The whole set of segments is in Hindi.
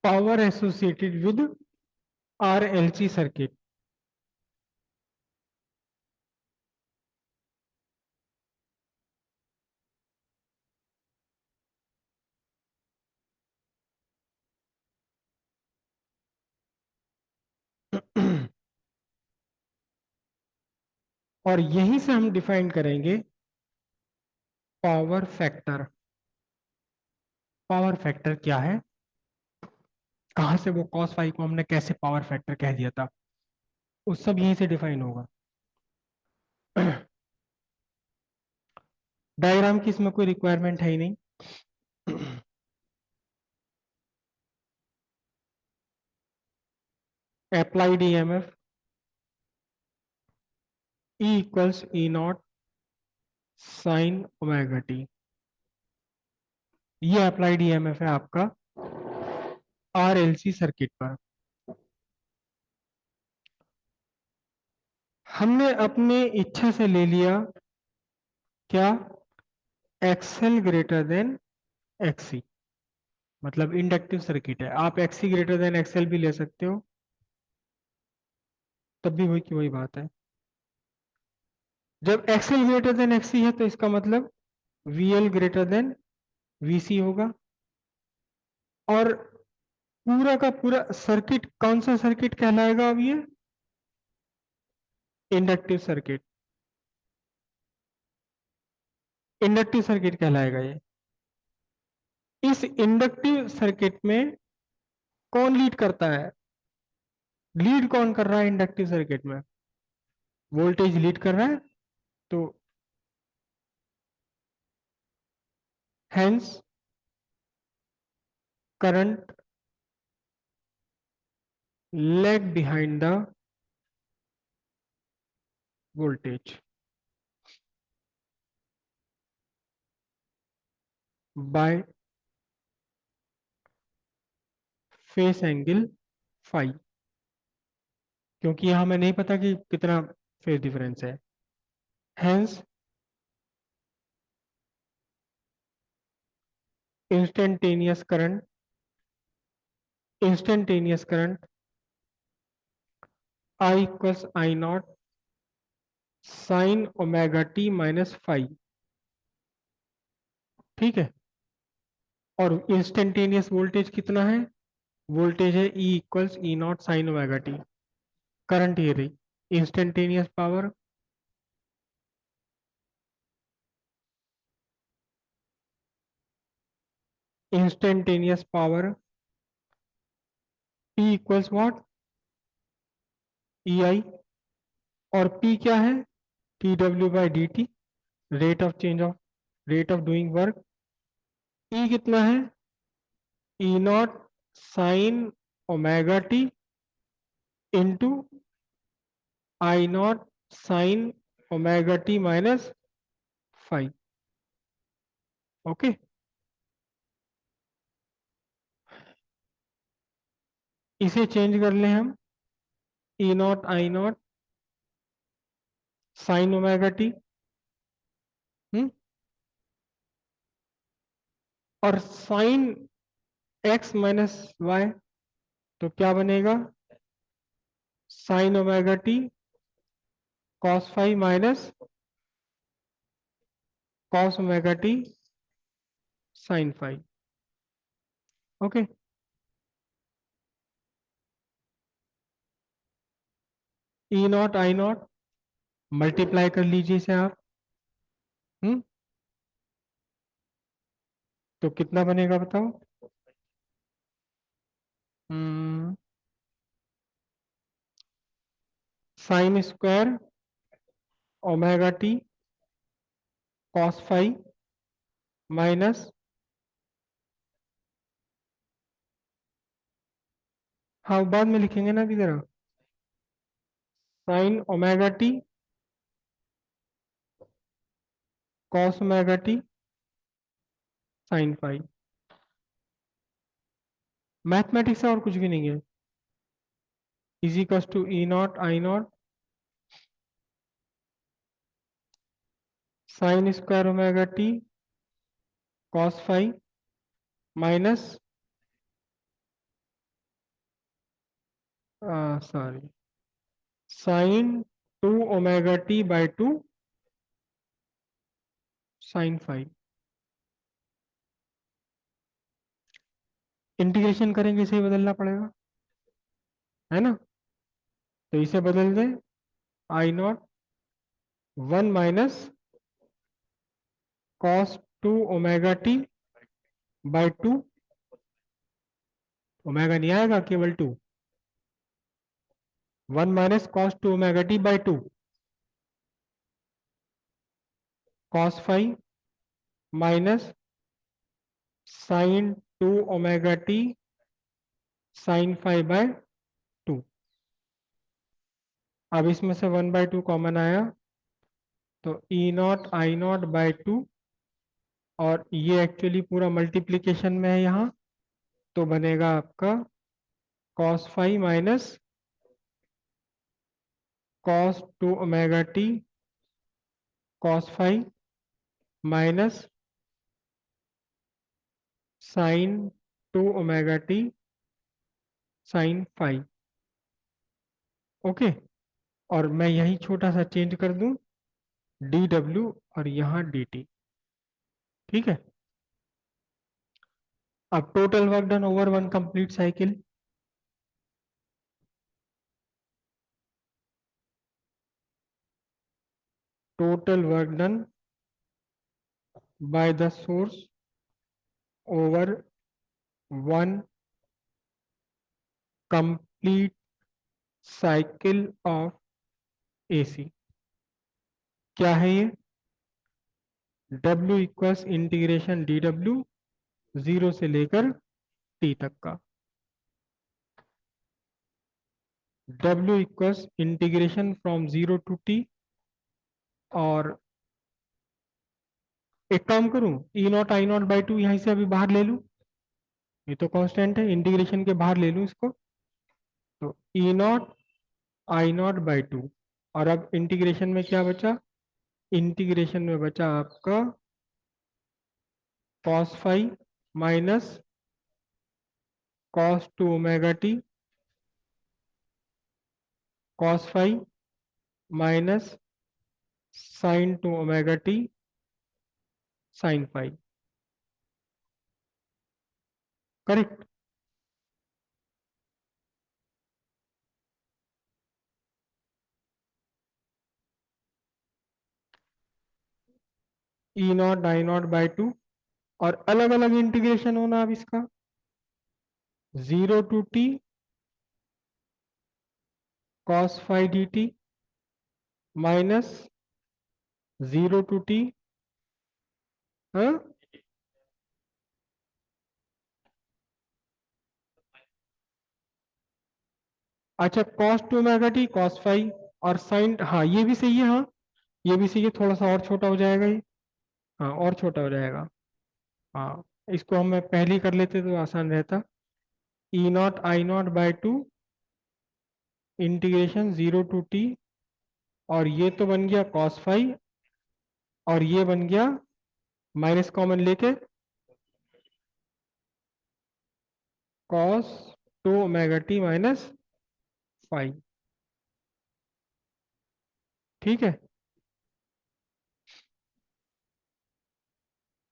power associated with RLC circuit. और यहीं से हम डिफाइन करेंगे पावर फैक्टर। पावर फैक्टर क्या है, कहां से वो कॉस फाई को हमने कैसे पावर फैक्टर कह दिया था, उस सब यहीं से डिफाइन होगा। डायग्राम की इसमें कोई रिक्वायरमेंट है ही नहीं। Applied EMF E equals E naught sine omega T, ये अप्लाइड ईएमएफ है आपका आरएलसी सर्किट पर। हमने अपने इच्छा से ले लिया क्या, एक्सएल ग्रेटर देन एक्सी, मतलब इंडक्टिव सर्किट है। आप एक्सी ग्रेटर देन एक्सएल भी ले सकते हो, तब भी वही की वही बात है। जब एक्सएल ग्रेटर देन एक्सी है तो इसका मतलब वीएल ग्रेटर देन वीसी होगा। और पूरा का पूरा सर्किट कौन सा सर्किट कहलाएगा अब ये, इंडक्टिव सर्किट। इंडक्टिव सर्किट कहलाएगा ये। इस इंडक्टिव सर्किट में कौन लीड करता है, लीड कौन कर रहा है इंडक्टिव सर्किट में, वोल्टेज लीड कर रहा है। तो hence current lag behind the voltage by phase angle phi, क्योंकि यहां हमें नहीं पता कि कितना फेस डिफरेंस है। Hence instantaneous current, instantaneous current I equals I naught sine omega T minus phi, ठीक है। और इंस्टेंटेनियस वोल्टेज कितना है, वोल्टेज है E equals E naught sine omega T. Current ये रही, instantaneous power P equals what, E I. और P क्या है, T W by D T, rate of change of, rate of doing work. E कितना है, E naught sine omega T into I naught sine omega T minus five. Okay, इसे चेंज कर ले हम, E naught I naught sine omega T, और साइन एक्स माइनस वाई, तो क्या बनेगा, sine omega T cos five minus cos omega T sine five. Okay, E naught I naught multiply कर लीजिए इसे आप, हम्म, तो कितना बनेगा बताओ, sine square omega T cos five minus, हाँ बाद में लिखेंगे ना अभी जरा, sine omega T cos omega T sine five. Mathematics से और कुछ भी नहीं है। Is equal to E naught I naught sine square omega T cos five minus sorry, sine 2 omega t/2 sine 5। Integration करेंगे इसे ही बदलना पड़ेगा, है ना? तो इसे बदल दें, I0 1 - cos 2 omega t/2, omega नहीं आएगा, केवल 2। 1 - cos 2 omega t/2 cos 5 minus sine 2 omega t sin 5/2। अब इसमें से 1/2 कॉमन आया, तो E0 I0/2, और ये एक्चुअली पूरा मल्टीप्लीकेशन में है यहाँ, तो बनेगा आपका cos 5 minus cos 2 omega t cos 5 minus sin 2 omega t sin 5। Okay, और मैं यही छोटा सा चेंज कर दूं, dw और यहाँ dt। ठीक है, अब total work done over one complete cycle. Total work done by the source over one complete cycle of AC. क्या है ये? W इक्वल्स इंटीग्रेशन dw, 0 से लेकर t तक का। W equals integration from 0 to t, और एक काम करूं, E0 I0/2 यहीं से अभी बाहर ले लूं, ये तो कांस्टेंट है, इंटीग्रेशन के बाहर ले लूं इसको, तो E0 I0/2। और अब इंटीग्रेशन में क्या बचा? इंटीग्रेशन में बचा आपका cos 5 minus cos 2 omega t cos 5 minus sin 2 omega t sin 5। Correct? E0 I0/2, और अलग अलग इंटीग्रेशन होना अब इसका, 0 to t cos 5 dt minus 0 to t, हाँ, अच्छा, cos 2 ओमेगा t cos 5, और साइन, हाँ ये भी सही है, हाँ ये भी सही है, थोड़ा सा और छोटा हो जाएगा ये, हाँ और छोटा हो जाएगा। हाँ, इसको हम पहले ही कर लेते तो आसान रहता। E0 I0/2 integration 0 to t, और ये तो बन गया cos 5, और ये बन गया माइनस कॉमन लेके cos 2 ओमेगा t -5। ठीक है,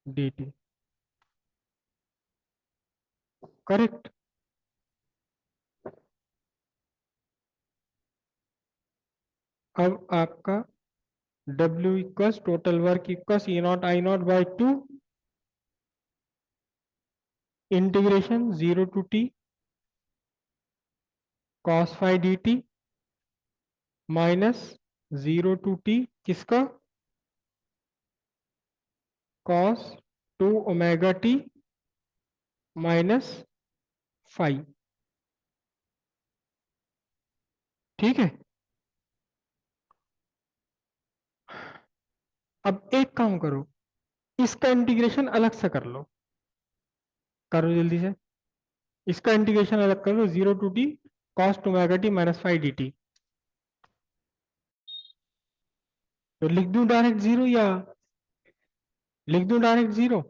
dt। करेक्ट? अब आपका W equals total work equals E0 I0/2 integration 0 to t cos 5 dt minus 0 to t किसका? cos 2 omega t -5। ठीक है, अब एक काम करो, इसका इंटीग्रेशन अलग से कर लो, करो जल्दी से। इसका इंटीग्रेशन अलग कर लो, 0 to t cos 2 omega t -5 dt। तो लिख दूं डायरेक्ट जीरो, या लिख दूं डायरेक्ट जीरो?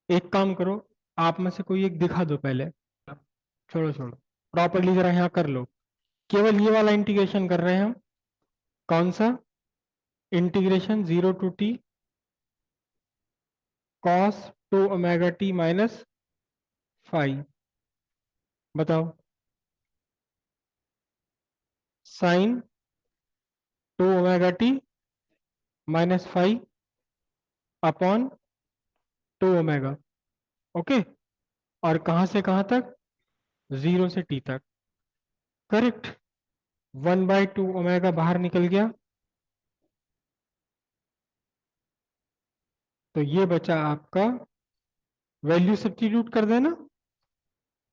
एक काम करो, आप में से कोई एक दिखा दो पहले, छोड़ो छोड़ो, प्रॉपरली जरा यहाँ कर लो। केवल ये वाला इंटीग्रेशन कर रहे हैं हम। कौन सा? Integration 0 to t cos 2 omega t minus 5। बताओ। Sine 2 omega t minus 5 upon 2 omega. Okay. और कहां से कहां तक? 0 से t तक। करेक्ट। 1/2 ओमेगा बाहर निकल गया, तो ये बचा आपका, वैल्यू सब्स्टिट्यूट कर देना।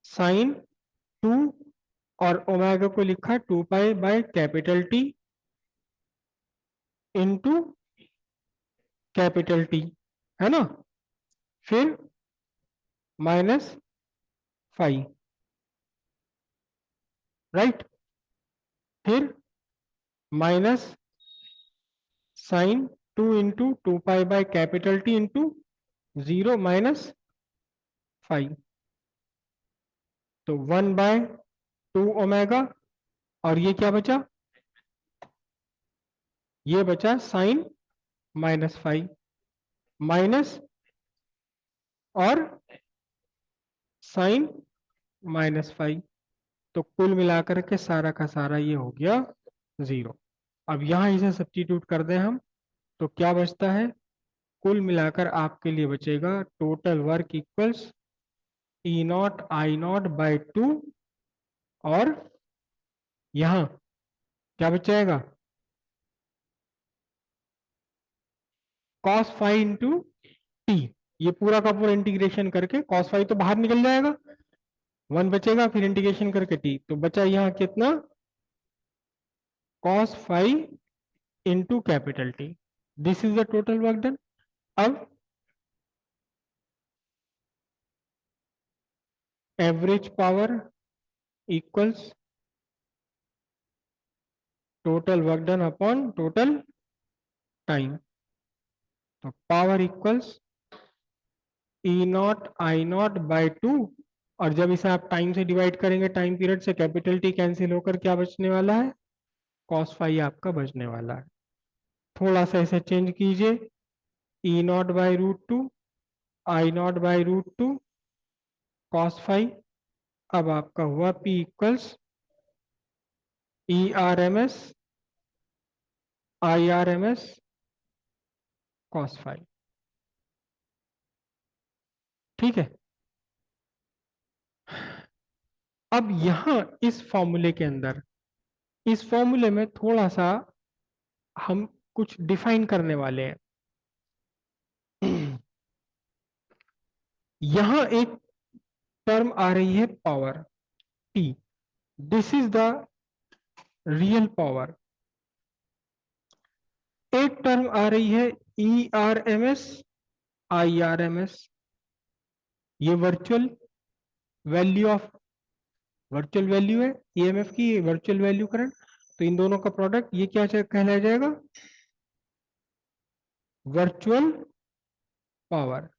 साइन 2 और ओमेगा को लिखा 2 pi capital T into capital T, है ना। फिर माइनस 5, राइट। फिर minus sine 2 into 2 pi capital T into 0 minus 5, तो 1/2 ओमेगा। और ये क्या बचा? ये बचा साइन -5 माइनस और साइन -5, तो कुल मिलाकर के सारा का सारा ये हो गया 0। अब यहां इसे सब्स्टिट्यूट कर दें हम, तो क्या बचता है? कुल मिलाकर आपके लिए बचेगा total work equals E0 I0/2, और यहां क्या बचेगा? cos 5 into T. ये पूरा का पूरा इंटीग्रेशन करके cos 5 तो बाहर निकल जाएगा, 1 बचेगा, फिर इंटीग्रेशन करके t, तो बचा यहां कितना? cos 5 into capital T। This is the total work done. अब average power equals total work done upon total time, तो पावर इक्वल्स E0 I0/2, और जब इसे आप टाइम से डिवाइड करेंगे, टाइम पीरियड से, कैपिटल T कैंसिल होकर क्या बचने वाला है? cos 5 आपका बचने वाला है। थोड़ा सा इसे चेंज कीजिए, E0/√2 I0/√2 cos 5। अब आपका हुआ P equals ERMS IRMS cos 5। ठीक है। अब यहां इस फॉर्मूले के अंदर, इस फॉर्मूले में थोड़ा सा हम कुछ डिफाइन करने वाले हैं। यहां एक टर्म आ रही है power P। This is the real power. एक टर्म आ रही है ERMS IRMS। ये वर्चुअल वैल्यू है EMF की, ये वर्चुअल वैल्यू करंट। तो इन दोनों का प्रोडक्ट ये क्या कहलाया जाएगा? Virtual power.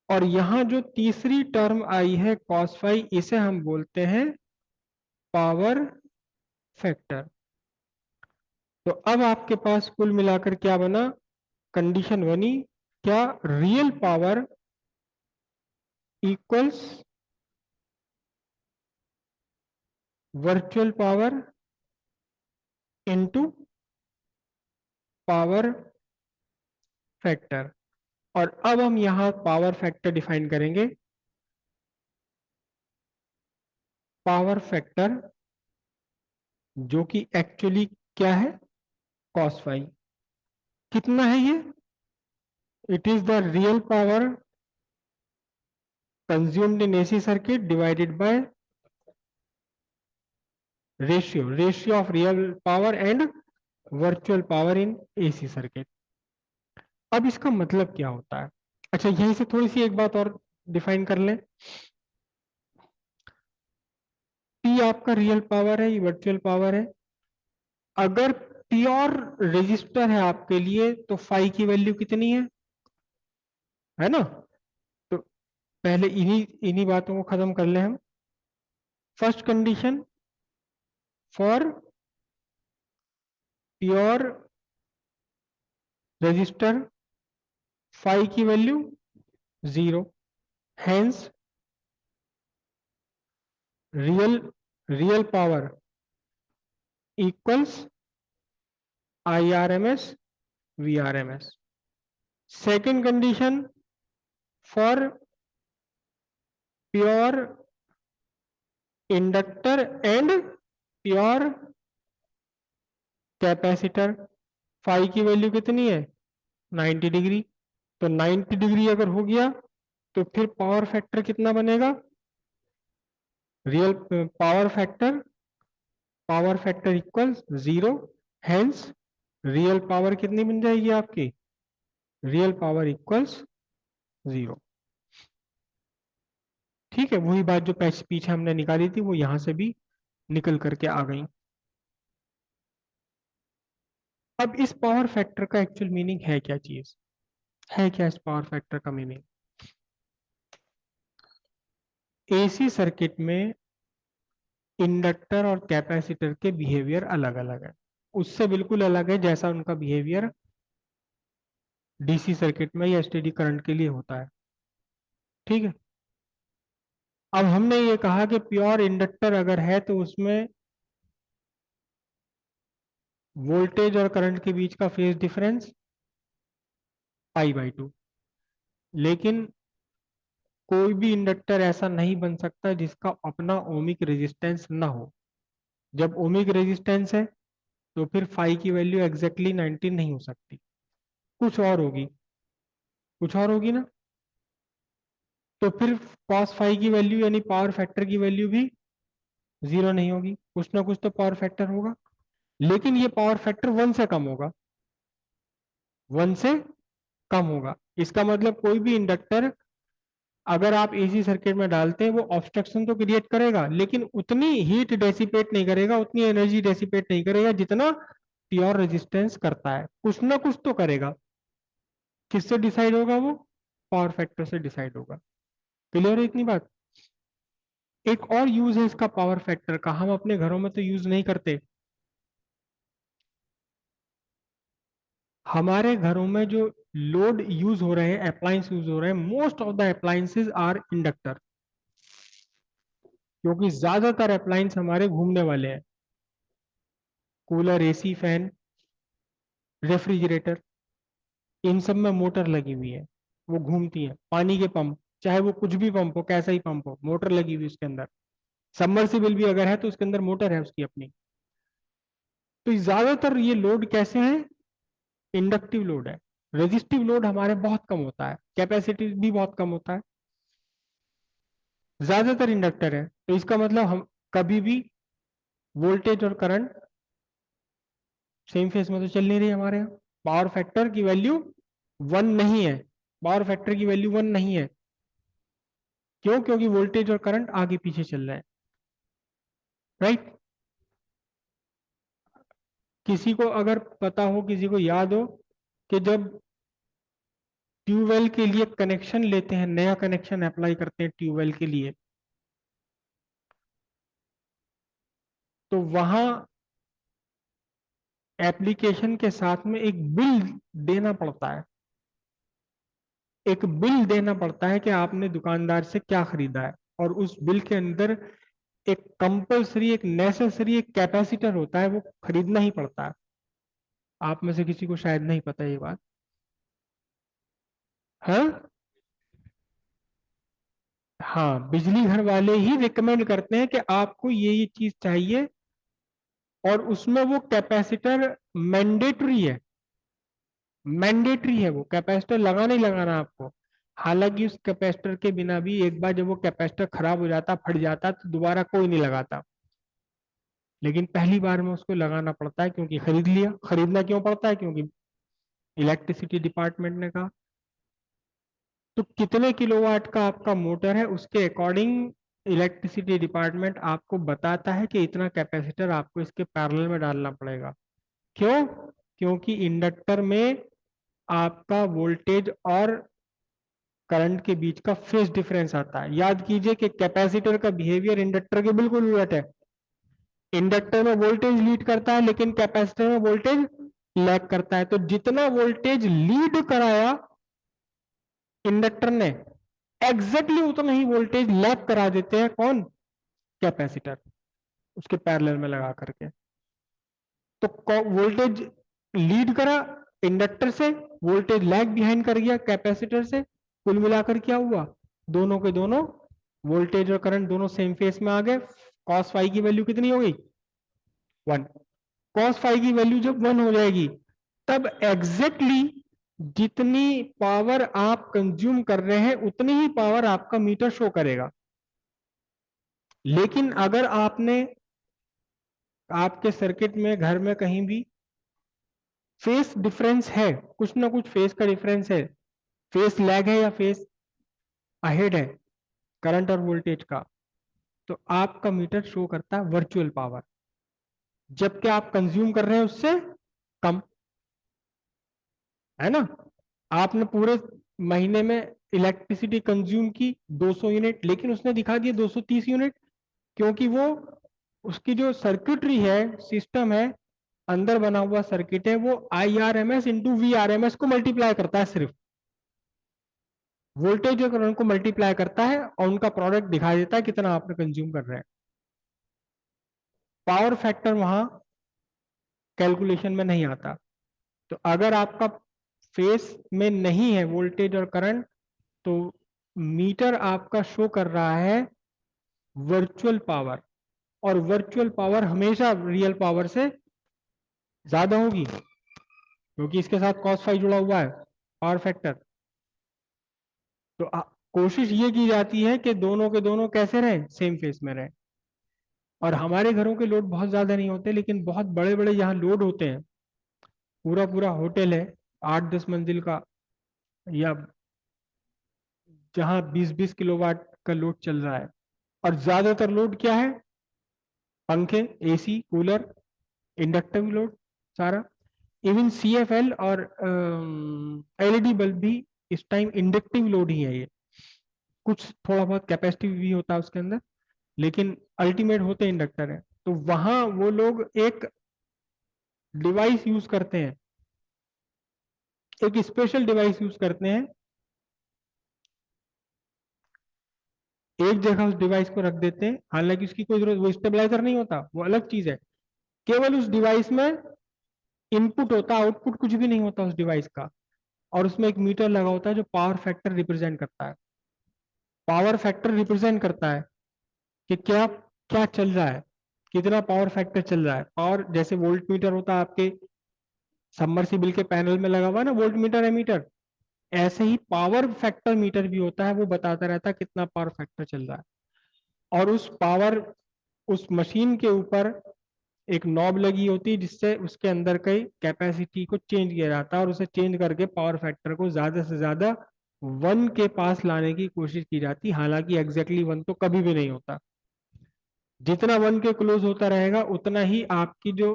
और यहां जो तीसरी टर्म आई है cos 5, इसे हम बोलते हैं पावर फैक्टर। तो अब आपके पास कुल मिलाकर क्या बना? कंडीशन बनी क्या? Real power equals virtual power into power factor. और अब हम यहां पावर फैक्टर डिफाइन करेंगे। पावर फैक्टर जो कि एक्चुअली क्या है? cos 5। कितना है ये? It is the real power consumed in AC circuit divided by ratio of real power and virtual power in AC circuit। अब इसका मतलब क्या होता है? अच्छा, यहीं से थोड़ी सी एक बात और डिफाइन कर लें। P आपका रियल पावर है, ये वर्चुअल पावर है। अगर प्योर रेजिस्टर है आपके लिए, तो फाई की वैल्यू कितनी है ना। तो पहले इन्हीं इन्हीं बातों को खत्म कर ले हम। First condition for pure resistor phi की value 0, hence real real power equals IRMS VRMS. Second condition for pure inductor and pure capacitor phi की वैल्यू कितनी है 90 डिग्री। तो 90 डिग्री अगर हो गया तो फिर कितना बनेगा real power factor equals 0, hence real power कितनी बन जाएगी आपकी रियल पावर इक्वल्स 0। ठीक है, वही बात जो पीछे हमने निकाली थी वो यहां से भी निकल करके आ गई। अब इस पावर फैक्टर का एक्चुअल मीनिंग है क्या चीज, है क्या इस पावर फैक्टर का मीनिंग। एसी सर्किट में इंडक्टर और कैपेसिटर के बिहेवियर अलग अलग है, उससे बिल्कुल अलग है जैसा उनका बिहेवियर डीसी सर्किट में या स्टेडी करंट के लिए होता है। ठीक है, अब हमने ये कहा कि प्योर इंडक्टर अगर है तो उसमें वोल्टेज और करंट के बीच का फेज डिफरेंस π/2। लेकिन कोई भी इंडक्टर ऐसा नहीं बन सकता जिसका अपना ओमिक रेजिस्टेंस ना हो। जब ओमिक रेजिस्टेंस है तो फिर फाई की वैल्यू एग्जैक्टली 19 नहीं हो सकती, कुछ और होगी, कुछ और होगी ना। तो फिर कॉस फाई की वैल्यू यानी पावर फैक्टर की वैल्यू भी 0 नहीं होगी, कुछ ना कुछ तो पावर फैक्टर होगा। लेकिन ये पावर फैक्टर 1 से कम होगा, 1 से कम होगा। इसका मतलब कोई भी इंडक्टर अगर आप एसी सर्किट में डालते हैं वो ऑब्स्ट्रक्शन तो क्रिएट करेगा लेकिन उतनी हीट डेसिपेट नहीं करेगा, उतनी एनर्जी डेसिपेट नहीं करेगा जितना प्योर रेजिस्टेंस करता है। कुछ ना कुछ तो करेगा। किससे डिसाइड होगा वो, पावर फैक्टर से डिसाइड होगा। क्लियर है इतनी बात। एक और यूज है इसका पावर फैक्टर का, हम अपने घरों में तो यूज नहीं करते। हमारे घरों में जो लोड यूज हो रहे हैं, अप्लायंस यूज हो रहे हैं, most of the appliances are inductor, क्योंकि ज्यादातर अप्लायंस हमारे घूमने वाले हैं। कूलर, एसी, फैन, रेफ्रिजरेटर, इन सब में मोटर लगी हुई है, वो घूमती है। पानी के पंप, चाहे वो कुछ भी पंप हो, कैसा ही पंप हो, मोटर लगी हुई उसके अंदर। सबमर्सिबल भी अगर है तो उसके अंदर मोटर है उसकी अपनी। तो ज्यादातर ये लोड कैसे है, इंडक्टिव लोड है। रेजिस्टिव लोड हमारे बहुत कम होता है, कैपेसिटी भी बहुत कम होता है, ज्यादातर इंडक्टर है। तो इसका मतलब हम कभी भी वोल्टेज और करंट सेम फेस में तो चल नहीं रही हमारे यहाँ। पावर फैक्टर की वैल्यू 1 नहीं है, पावर फैक्टर की वैल्यू 1 नहीं है। क्यों, क्योंकि वोल्टेज और करंट आगे पीछे चल रहे हैं। राइट। किसी को अगर पता हो, किसी को याद हो कि जब ट्यूबवेल के लिए कनेक्शन लेते हैं, नया कनेक्शन अप्लाई करते हैं ट्यूबवेल के लिए, तो वहां एप्लीकेशन के साथ में एक बिल देना पड़ता है। एक बिल देना पड़ता है कि आपने दुकानदार से क्या खरीदा है, और उस बिल के अंदर एक कंपल्सरी, एक नेसेसरी एक कैपेसिटर होता है, वो खरीदना ही पड़ता है। आप में से किसी को शायद नहीं पता ये बात। हाँ, हाँ, बिजली घर वाले ही रिकमेंड करते हैं कि आपको ये चीज चाहिए, और उसमें वो कैपेसिटर मैंडेटरी है। मैंडेटरी है, वो कैपेसिटर लगाना ही लगाना आपको। हालांकि उस कैपेसिटर के बिना भी एक बार जब वो कैपेसिटर खराब हो जाता, फट जाता, तो दोबारा कोई नहीं लगाता। लेकिन पहली बार में उसको लगाना पड़ता है, क्योंकि खरीद लिया। खरीदना क्यों पड़ता है, क्योंकि इलेक्ट्रिसिटी डिपार्टमेंट ने कहा। तो कितने किलोवाट का आपका मोटर है उसके अकॉर्डिंग इलेक्ट्रिसिटी डिपार्टमेंट आपको बताता है कि इतना कैपेसिटर आपको इसके पैरेलल में डालना पड़ेगा। क्यों, क्योंकि इंडक्टर में आपका वोल्टेज और करंट के बीच का फेज डिफरेंस आता है। याद कीजिए कि कैपेसिटर का बिहेवियर इंडक्टर के बिल्कुल उलट है। इंडक्टर में वोल्टेज लीड करता है लेकिन कैपेसिटर में वोल्टेज लैग करता है। तो जितना वोल्टेज लीड कराया इंडक्टर ने, एग्जैक्टली उतना ही वोल्टेज लैग करा देते हैं कौन, कैपेसिटर, उसके पैरेलल में लगा करके। तो वोल्टेज लीड करा इंडक्टर से, वोल्टेज लैग बिहाइंड कर गया कैपेसिटर से। कुल मिलाकर क्या हुआ, दोनों के दोनों वोल्टेज और करंट दोनों सेम फेस में आ गए। कॉस फाई की वैल्यू कितनी हो गई, 1। कॉस फाई की वैल्यू जब 1 हो जाएगी तब एग्जैक्टली जितनी पावर आप कंज्यूम कर रहे हैं उतनी ही पावर आपका मीटर शो करेगा। लेकिन अगर आपने आपके सर्किट में घर में कहीं भी फेस डिफरेंस है, कुछ ना कुछ फेस का डिफरेंस है, फेस लैग है या फेस अहेड है करंट और वोल्टेज का, तो आपका मीटर शो करता है वर्चुअल पावर, जबकि आप कंज्यूम कर रहे हैं उससे कम, है ना। आपने पूरे महीने में इलेक्ट्रिसिटी कंज्यूम की 200 यूनिट, लेकिन उसने दिखा दिया 230 यूनिट, क्योंकि वो उसकी जो सर्किटरी है, सिस्टम है, अंदर बना हुआ सर्किट है, वो IRMS इंटू VRMS को मल्टीप्लाई करता है, सिर्फ वोल्टेज और करंट को मल्टीप्लाई करता है और उनका प्रोडक्ट दिखा देता है कितना आपने कंज्यूम कर रहे हैं। पावर फैक्टर वहां कैलकुलेशन में नहीं आता। तो अगर आपका फेस में नहीं है वोल्टेज और करंट, तो मीटर आपका शो कर रहा है वर्चुअल पावर, और वर्चुअल पावर हमेशा रियल पावर से ज्यादा होगी, क्योंकि इसके साथ कॉस फाई जुड़ा हुआ है, पावर फैक्टर। तो कोशिश ये की जाती है कि दोनों के दोनों कैसे रहें, सेम फेस में रहें। और हमारे घरों के लोड बहुत ज्यादा नहीं होते, लेकिन बहुत बड़े बड़े यहाँ लोड होते हैं, पूरा पूरा होटल है 8-10 मंजिल का, या जहाँ 20-20 किलोवाट का लोड चल रहा है। और ज्यादातर लोड क्या है, पंखे, AC, कूलर, इंडक्टिव लोड सारा। इवन CFL और LED बल्ब भी इस टाइम इंडक्टिव लोड ही है ये। कुछ थोड़ा बहुत कैपेसिटिव भी होता है उसके अंदर, लेकिन अल्टीमेट होते इंडक्टर है। तो वहां वो लोग एक डिवाइस यूज करते हैं, एक स्पेशल डिवाइस यूज करते हैं, एक जगह उस डिवाइस को रख देते हैं, हालांकि उसकी कोई जरूरत, वो स्टेबलाइजर नहीं होता, वो अलग चीज है। केवल उस डिवाइस में इनपुट होता, आउटपुट कुछ भी नहीं होता उस डिवाइस का। और उसमें एक मीटर लगा होता है जो पावर फैक्टर रिप्रेजेंट करता है। पावर फैक्टर रिप्रेजेंट करता है कि क्या क्या चल रहा है, कितना पावर फैक्टर चल रहा है। पावर, जैसे वोल्ट मीटर होता है आपके सबमर्सिबल के पैनल में लगा हुआ है ना, वोल्ट मीटर, एमीटर, ऐसे ही पावर फैक्टर मीटर भी होता है, वो बताता रहता है कितना पावर फैक्टर चल रहा है। और उस मशीन के ऊपर एक नॉब लगी होती है, जिससे उसके अंदर की कैपेसिटी को चेंज किया जाता है, और उसे चेंज करके पावर फैक्टर को ज्यादा से ज्यादा 1 के पास लाने की कोशिश की जाती है। हालांकि एग्जैक्टली 1 तो कभी भी नहीं होता, जितना 1 के क्लोज होता रहेगा उतना ही आपकी जो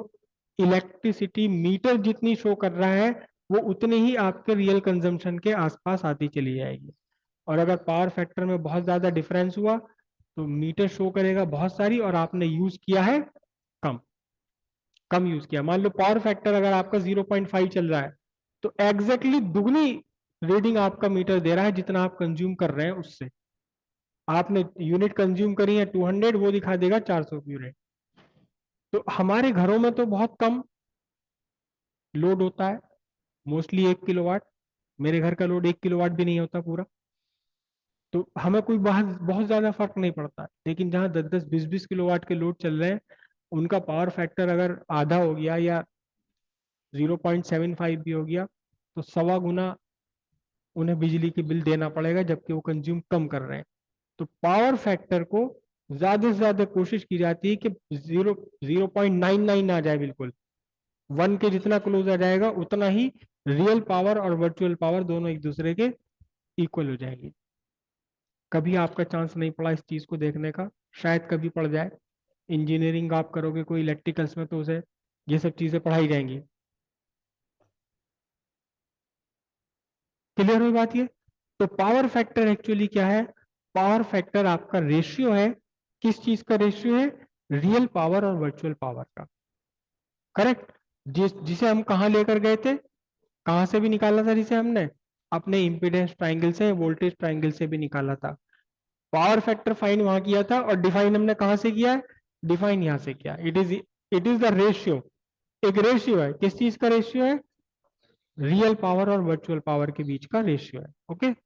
इलेक्ट्रिसिटी मीटर जितनी शो कर रहा है, वो उतनी ही आपके रियल कंजम्पशन के आसपास आती चली जाएगी। और अगर पावर फैक्टर में बहुत ज्यादा डिफरेंस हुआ तो मीटर शो करेगा बहुत सारी, और आपने यूज किया है कम, कम यूज किया। मान लो पावर फैक्टर अगर आपका 0.5 चल रहा है, तो एग्जैक्टली दुगनी रीडिंग आपका मीटर दे रहा है जितना आप कंज्यूम कर रहे हैं उससे। आपने यूनिट कंज्यूम करी है 200, वो दिखा देगा 400 यूनिट। तो हमारे घरों में तो बहुत कम लोड होता है, मोस्टली 1 किलोवाट। मेरे घर का लोड 1 किलोवाट भी नहीं होता पूरा, तो हमें कोई बहुत बहुत ज्यादा फर्क नहीं पड़ता। लेकिन जहाँ 10-10, 20-20 किलोवाट के लोड चल रहे हैं, उनका पावर फैक्टर अगर आधा हो गया या 0.75 भी हो गया, तो 1.25 गुना उन्हें बिजली की बिल देना पड़ेगा, जबकि वो कंज्यूम कम कर रहे हैं। तो पावर फैक्टर को ज्यादा से ज्यादा कोशिश की जाती है कि 0.99 आ जाए, बिल्कुल 1 के जितना क्लोज आ जाएगा उतना ही रियल पावर और वर्चुअल पावर दोनों एक दूसरे के इक्वल हो जाएंगी। कभी आपका चांस नहीं पड़ा इस चीज को देखने का, शायद कभी पड़ जाए। इंजीनियरिंग आप करोगे कोई इलेक्ट्रिकल्स में, तो उसे ये सब चीजें पढ़ाई जाएंगी। क्लियर हुई बात ये। तो पावर फैक्टर एक्चुअली क्या है? पावर फैक्टर आपका रेशियो है। किस चीज का रेशियो है? रियल पावर और वर्चुअल पावर का। करेक्ट। जिसे हम कहां लेकर गए थे? कहां से भी निकाला था जिसे हमने? अपने इंपीडेंस ट्राइंगल से, वोल्टेज ट्राइंगल से भी निकाला था। पावर फैक्टर फाइन वहां किया था, और डिफाइन हमने कहां से किया है? डिफाइन यहां से किया। It is the ratio. एक रेशियो है। किस चीज का रेशियो है? रियल पावर और वर्चुअल पावर के बीच का रेशियो है। ओके।